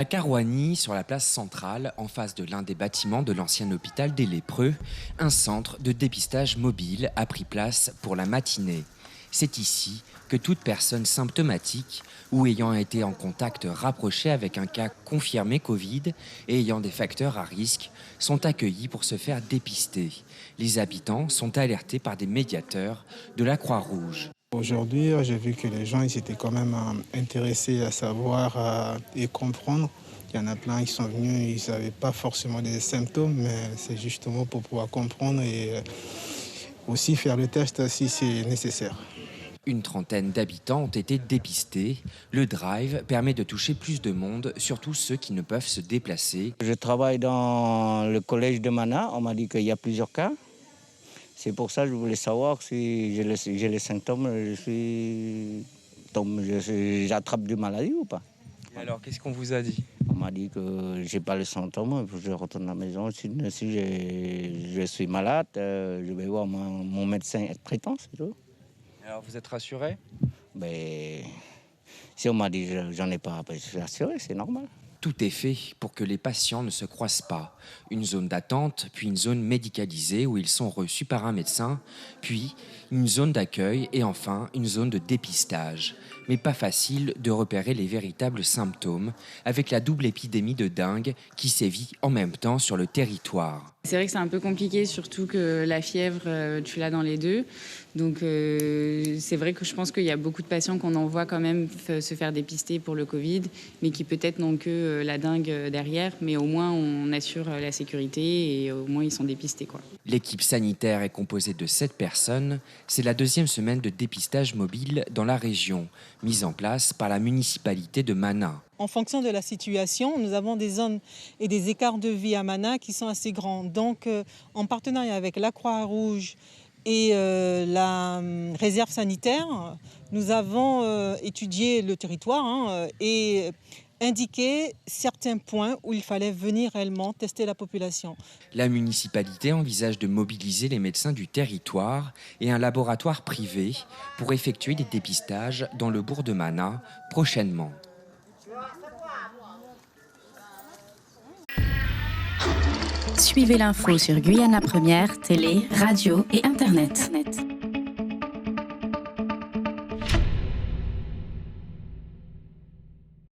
À Karouani, sur la place centrale, en face de l'un des bâtiments de l'ancien hôpital des lépreux, un centre de dépistage mobile a pris place pour la matinée. C'est ici que toute personne symptomatique ou ayant été en contact rapproché avec un cas confirmé Covid et ayant des facteurs à risque sont accueillis pour se faire dépister. Les habitants sont alertés par des médiateurs de la Croix-Rouge. Aujourd'hui, j'ai vu que les gens ils étaient quand même intéressés à savoir et comprendre. Il y en a plein qui sont venus, ils n'avaient pas forcément des symptômes, mais c'est justement pour pouvoir comprendre et aussi faire le test si c'est nécessaire. Une trentaine d'habitants ont été dépistés. Le drive permet de toucher plus de monde, surtout ceux qui ne peuvent se déplacer. Je travaille dans le collège de Mana. On m'a dit qu'il y a plusieurs cas. C'est pour ça que je voulais savoir si j'ai les symptômes, j'attrape des maladies ou pas. Et alors, qu'est-ce qu'on vous a dit ? On m'a dit que j'ai pas les symptômes, je retourne à la maison. Si je suis malade, je vais voir mon médecin traitant, c'est tout. Alors, vous êtes rassuré ? Mais si on m'a dit j'en ai pas, je suis rassuré, c'est normal. Tout est fait pour que les patients ne se croisent pas. Une zone d'attente, puis une zone médicalisée où ils sont reçus par un médecin, puis une zone d'accueil et enfin une zone de dépistage. Mais pas facile de repérer les véritables symptômes avec la double épidémie de dengue qui sévit en même temps sur le territoire. C'est vrai que c'est un peu compliqué, surtout que la fièvre, tu l'as dans les deux. Donc c'est vrai que je pense qu'il y a beaucoup de patients qu'on envoie quand même se faire dépister pour le Covid, mais qui peut-être n'ont que la dengue derrière. Mais au moins, on assure la sécurité et au moins, ils sont dépistés, quoi. L'équipe sanitaire est composée de 7 personnes. C'est la deuxième semaine de dépistage mobile dans la région, mise en place par la municipalité de Mana. En fonction de la situation, nous avons des zones et des écarts de vie à Mana qui sont assez grands. Donc, en partenariat avec la Croix-Rouge et la réserve sanitaire, nous avons étudié le territoire et indiqué certains points où il fallait venir réellement tester la population. La municipalité envisage de mobiliser les médecins du territoire et un laboratoire privé pour effectuer des dépistages dans le bourg de Mana prochainement. Suivez l'info sur Guyana Première, télé, radio et internet.